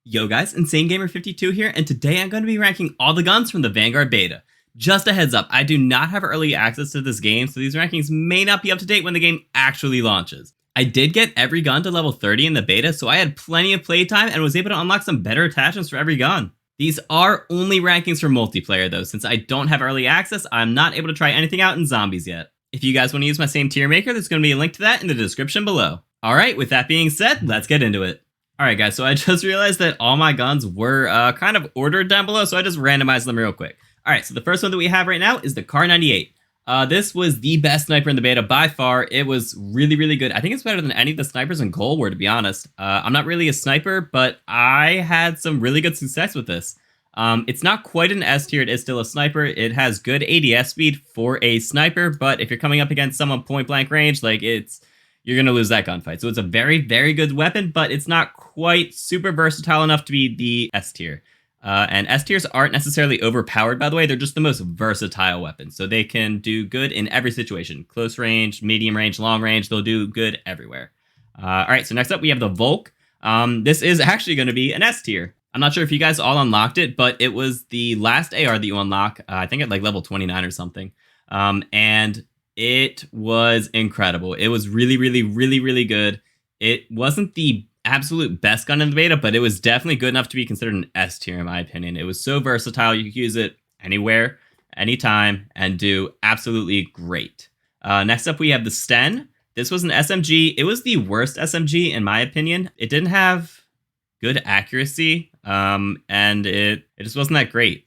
Yo guys, Insane Gamer 52 here, and today I'm going to be ranking all the guns from the Vanguard beta. Just a heads up, I do not have early access to this game, so these rankings may not be up to date when the game actually launches. I did get every gun to level 30 in the beta, so I had plenty of playtime and was able to unlock some better attachments for every gun. These are only rankings for multiplayer though, since I don't have early access, I'm not able to try anything out in zombies yet. If you guys want to use my same tier maker, there's going to be a link to that in the description below. Alright, with that being said, let's get into it. Alright guys, so I just realized that all my guns were kind of ordered down below, so I just randomized them real quick. Alright, so the first one that we have right now is the Kar 98. This was the best sniper in the beta by far. It was really, really good. I think it's better than any of the snipers in Cold War, to be honest. I'm not really a sniper, but I had some really good success with this. It's not quite an S tier, it is still a sniper. It has good ADS speed for a sniper, but if you're coming up against someone point blank range, like you're going to lose that gunfight. So it's a very, very good weapon, but it's not quite super versatile enough to be the S tier. And S tiers aren't necessarily overpowered, by the way. They're just the most versatile weapons. So they can do good in every situation. Close range, medium range, long range. They'll do good everywhere. All right, so next up we have the Volk. This is actually going to be an S tier. I'm not sure if you guys all unlocked it, but it was the last AR that you unlock, I think at like level 29 or something. And it was incredible. It was really, really, really, really good. It wasn't the absolute best gun in the beta, but it was definitely good enough to be considered an S tier in my opinion. It was so versatile. You could use it anywhere, anytime, and do absolutely great. Next up, we have the Sten. This was an SMG. It was the worst SMG in my opinion. It didn't have good accuracy, and it just wasn't that great.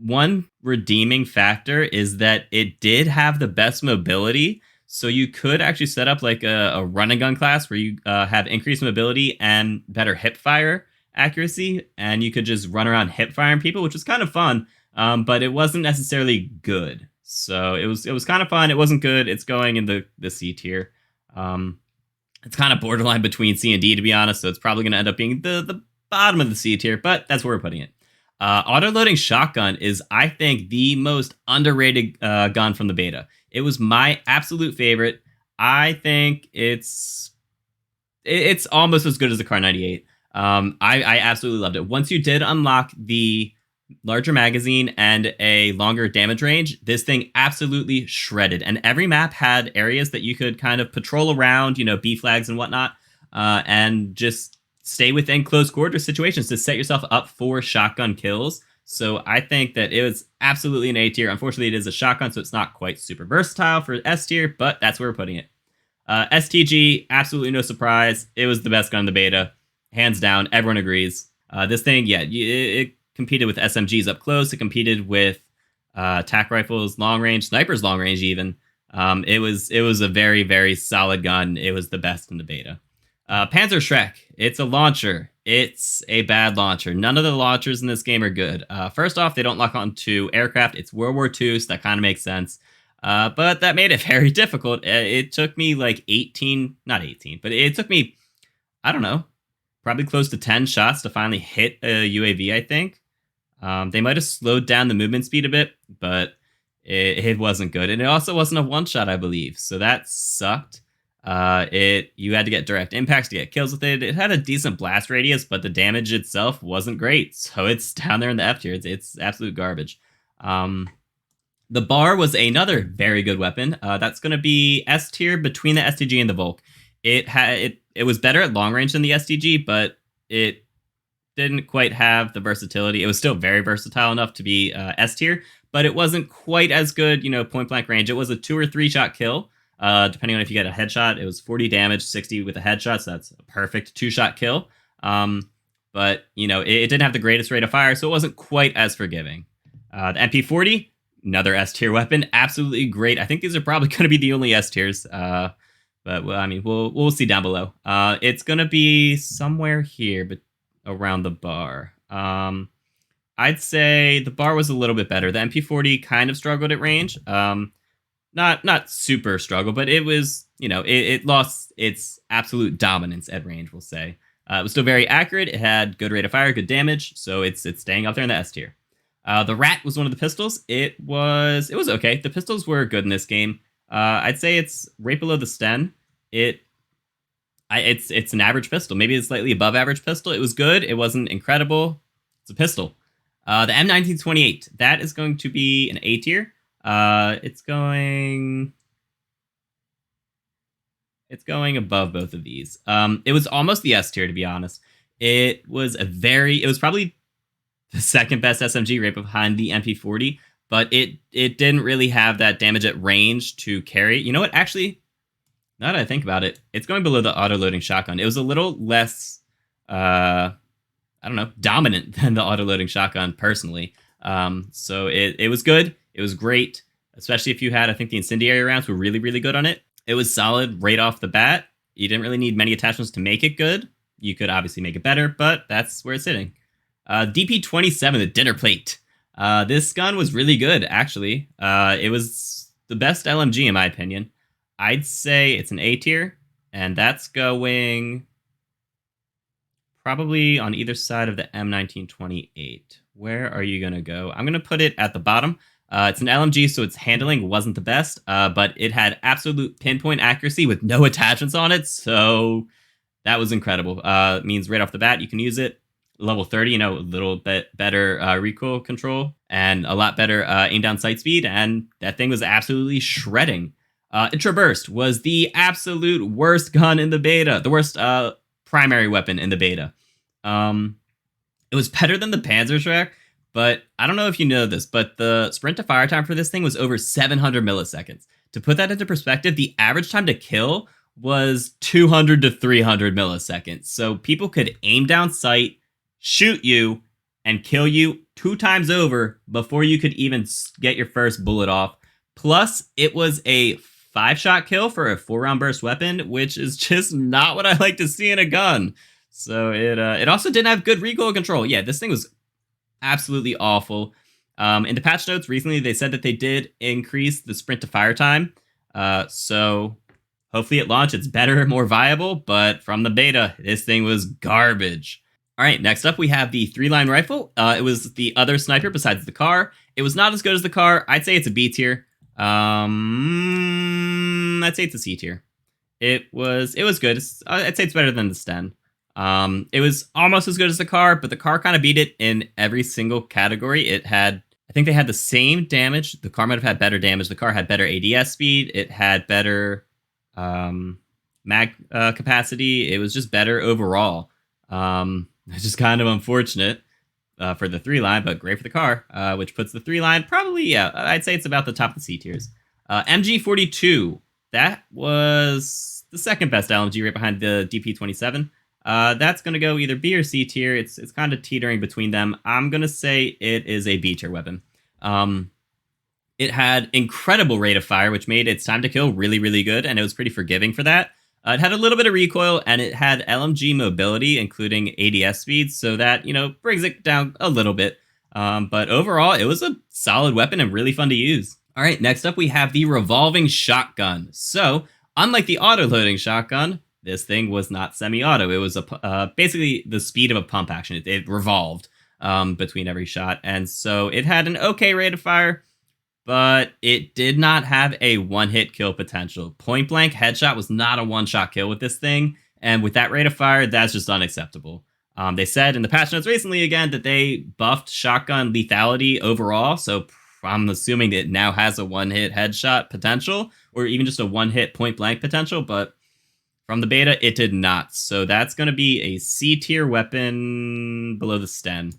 One redeeming factor is that it did have the best mobility, so you could actually set up like a run and gun class where you have increased mobility and better hip fire accuracy, and you could just run around hip firing people, which was kind of fun, but it wasn't necessarily good. So it was kind of fun. It wasn't good. It's going in the C tier. It's kind of borderline between C and D, to be honest, so it's probably going to end up being the bottom of the C tier, but that's where we're putting it. Auto-loading shotgun is, I think, the most underrated gun from the beta. It was my absolute favorite. I think it's almost as good as the Kar 98. I absolutely loved it. Once you did unlock the larger magazine and a longer damage range, this thing absolutely shredded. And every map had areas that you could kind of patrol around, you know, B flags and whatnot, and just stay within close quarter situations to set yourself up for shotgun kills. So I think that it was absolutely an A tier. Unfortunately, it is a shotgun, so it's not quite super versatile for S tier, but that's where we're putting it. STG, absolutely no surprise. It was the best gun in the beta. Hands down, everyone agrees. This thing, yeah, it competed with SMGs up close. It competed with attack rifles, long range, snipers, long range even. It was a very, very solid gun. It was the best in the beta. Panzer Shrek, it's a launcher. It's a bad launcher. None of the launchers in this game are good. First off, they don't lock onto aircraft. It's World War II, so that kind of makes sense. But that made it very difficult. It took me like not 18, but it took me, I don't know, probably close to 10 shots to finally hit a UAV, I think. They might have slowed down the movement speed a bit, but it wasn't good. And it also wasn't a one-shot, I believe, so that sucked. You had to get direct impacts to get kills with it. It had a decent blast radius, but the damage itself wasn't great, so it's down there in the F tier. It's absolute garbage. The bar was another very good weapon. That's going to be S tier between the STG and the Volk. It was better at long range than the STG, but it didn't quite have the versatility. It was still very versatile enough to be S tier, but it wasn't quite as good, you know, point blank range. It was a 2 or 3 shot kill. Depending on if you get a headshot, it was 40 damage, 60 with a headshot, so that's a perfect 2-shot kill. But, you know, it didn't have the greatest rate of fire, so it wasn't quite as forgiving. The MP40, another S tier weapon, absolutely great. I think these are probably going to be the only S tiers, but well, I mean, we'll see down below. It's going to be somewhere here, but around the bar. I'd say the bar was a little bit better. The MP40 kind of struggled at range. Not super struggle, but it was, you know, it lost its absolute dominance at range, we'll say. It was still very accurate. It had good rate of fire, good damage, so it's staying up there in the S tier. The Rat was one of the pistols. It was okay. The pistols were good in this game. I'd say it's right below the Sten. It It's an average pistol. Maybe it's slightly above average pistol. It was good. It wasn't incredible. It's a pistol. The M1928. That is going to be an A tier. It's going above both of these. It was almost the S tier, to be honest. It was probably the second best SMG right behind the MP40, but it didn't really have that damage at range to carry. You know what? Actually, now that I think about it, it's going below the auto-loading shotgun. It was a little less, dominant than the auto-loading shotgun, personally. So it was good. It was great, especially if you had, I think the incendiary rounds were really, really good on it. It was solid right off the bat. You didn't really need many attachments to make it good. You could obviously make it better, but that's where it's sitting. DP27, the dinner plate. This gun was really good, actually. It was the best LMG, in my opinion. I'd say it's an A tier, and that's going probably on either side of the M1928. Where are you going to go? I'm going to put it at the bottom. It's an LMG, so its handling wasn't the best, but it had absolute pinpoint accuracy with no attachments on it, so that was incredible. It means right off the bat, you can use it. Level 30, a little bit better recoil control and a lot better aim down sight speed, and that thing was absolutely shredding. Intraburst was the absolute worst gun in the beta, the worst primary weapon in the beta. It was better than the Panzerschreck, but I don't know if you know this, but the sprint to fire time for this thing was over 700 milliseconds. To put that into perspective, the average time to kill was 200 to 300 milliseconds. So people could aim down sight, shoot you, and kill you 2 times over before you could even get your first bullet off. Plus, it was a 5-shot kill for a 4-round burst weapon, which is just not what I like to see in a gun. So it also didn't have good recoil control. Yeah, this thing was absolutely awful. In the patch notes recently, they said that they did increase the sprint to fire time. So hopefully at launch it's better, more viable. But from the beta, this thing was garbage. All right, next up we have the 3-line rifle. It was the other sniper besides the car. It was not as good as the car. I'd say it's a B tier. I'd say it's a C tier. It was good. I'd say it's better than the Sten. It was almost as good as the car, but the car kind of beat it in every single category. I think they had the same damage. The car might have had better damage. The car had better ADS speed. It had better mag capacity. It was just better overall. It's just kind of unfortunate for the 3-line, but great for the car, which puts the 3-line probably, I'd say it's about the top of the C tiers. MG42, that was the second best LMG right behind the DP27. That's going to go either B or C tier. It's kind of teetering between them. I'm going to say it is a B tier weapon. It had incredible rate of fire, which made its time to kill really, really good, and it was pretty forgiving for that. It had a little bit of recoil, and it had LMG mobility, including ADS speed, so that, brings it down a little bit. But overall, it was a solid weapon and really fun to use. All right, next up we have the revolving shotgun. So, unlike the auto-loading shotgun, this thing was not semi-auto. It was basically the speed of a pump action. It revolved between every shot, and so it had an okay rate of fire, but it did not have a one-hit kill potential. Point-blank headshot was not a one-shot kill with this thing, and with that rate of fire, that's just unacceptable. They said in the patch notes recently, again, that they buffed shotgun lethality overall, so I'm assuming it now has a one-hit headshot potential, or even just a one-hit point-blank potential, but from the beta, it did not. So that's going to be a C-tier weapon below the Sten.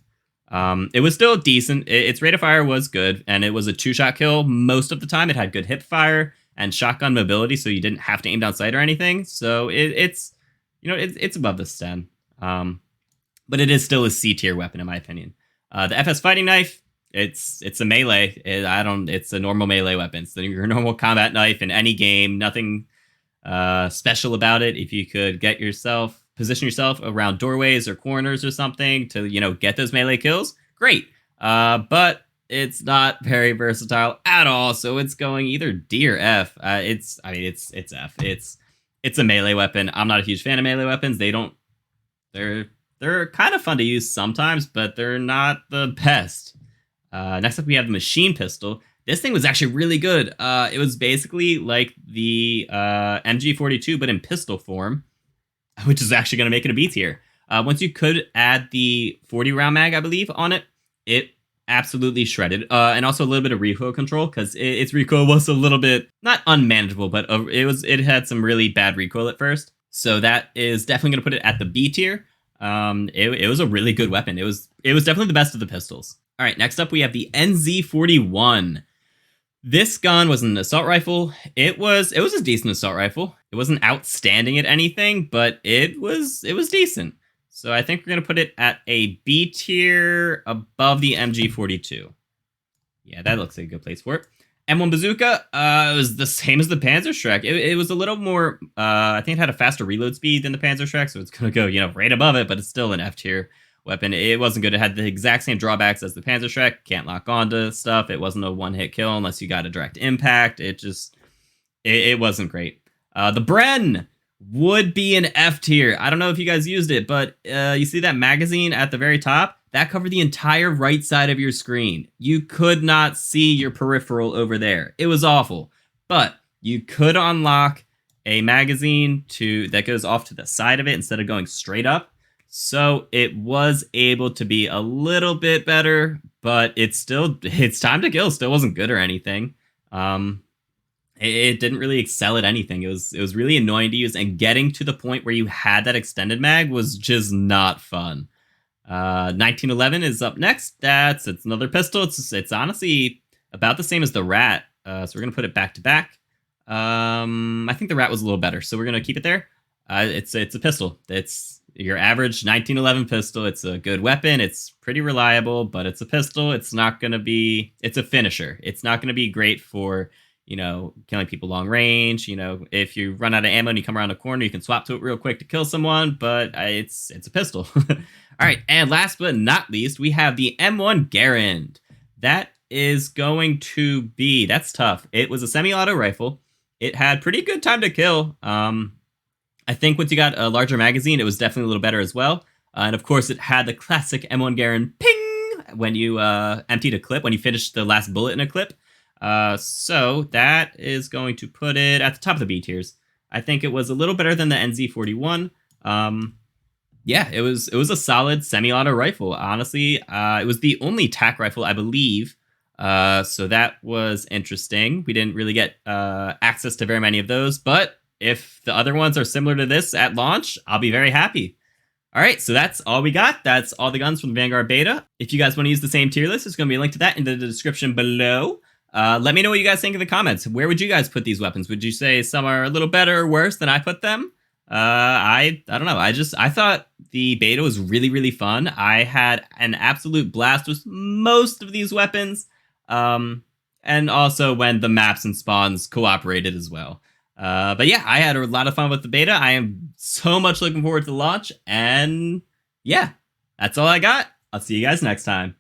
It was still decent. Its rate of fire was good, and it was a 2-shot kill most of the time. It had good hip fire and shotgun mobility, so you didn't have to aim down sight or anything. So it's above the Sten. But it is still a C-tier weapon, in my opinion. The FS fighting knife, it's a melee. It's a normal melee weapon. It's your normal combat knife in any game. Nothing special about it. If you could position yourself around doorways or corners or something to, get those melee kills, great. But it's not very versatile at all. So it's going either D or F. It's F. It's a melee weapon. I'm not a huge fan of melee weapons. They're kind of fun to use sometimes, but they're not the best. Next up, we have the machine pistol. This thing was actually really good. It was basically like the MG42, but in pistol form. which is actually going to make it a B tier. Once you could add the 40 round mag, I believe, on it, it absolutely shredded. And also a little bit of recoil control, because its recoil was a little bit, not unmanageable, but it had some really bad recoil at first. So that is definitely going to put it at the B tier. It was a really good weapon. It was definitely the best of the pistols. All right, next up we have the NZ41. This gun was an assault rifle. It was a decent assault rifle. It wasn't outstanding at anything, but it was decent. So I think we're going to put it at a B tier above the MG42. Yeah, that looks like a good place for it. M1 Bazooka, it was the same as the Panzerschreck. It was a little more, I think it had a faster reload speed than the Panzerschreck, so it's going to go, right above it, but it's still an F tier weapon. It wasn't good. It had the exact same drawbacks as the Panzerschreck. Can't lock onto stuff. It wasn't a one-hit kill unless you got a direct impact. It wasn't great. The Bren would be an F tier. I don't know if you guys used it, but you see that magazine at the very top? That covered the entire right side of your screen. You could not see your peripheral over there. It was awful. But you could unlock a magazine that goes off to the side of it instead of going straight up. So it was able to be a little bit better, but it's time to kill. Still wasn't good or anything. It didn't really excel at anything. It was really annoying to use, and getting to the point where you had that extended mag was just not fun. 1911 is up next. It's another pistol. It's honestly about the same as the Rat. So we're gonna put it back to back. I think the Rat was a little better, so we're gonna keep it there. It's a pistol. It's your average 1911 pistol. It's a good weapon. It's pretty reliable, but it's a pistol. It's a finisher. It's not gonna be great for, killing people long range. If you run out of ammo and you come around a corner, you can swap to it real quick to kill someone, but it's a pistol. All right, and last but not least, we have the M1 Garand. That is going to be, that's tough. It was a semi-auto rifle. It had pretty good time to kill. I think once you got a larger magazine, it was definitely a little better as well. And of course, it had the classic M1 Garand ping when you emptied a clip, when you finished the last bullet in a clip. So that is going to put it at the top of the B tiers. I think it was a little better than the NZ41. Yeah, it was a solid semi-auto rifle. Honestly, it was the only tac rifle, I believe. So that was interesting. We didn't really get access to very many of those, but if the other ones are similar to this at launch, I'll be very happy. All right, so that's all we got. That's all the guns from the Vanguard beta. If you guys want to use the same tier list, there's going to be a link to that in the description below. Let me know what you guys think in the comments. Where would you guys put these weapons? Would you say some are a little better or worse than I put them? I don't know. I thought the beta was really, really fun. I had an absolute blast with most of these weapons. And also when the maps and spawns cooperated as well. But yeah, I had a lot of fun with the beta. I am so much looking forward to the launch. And yeah, that's all I got. I'll see you guys next time.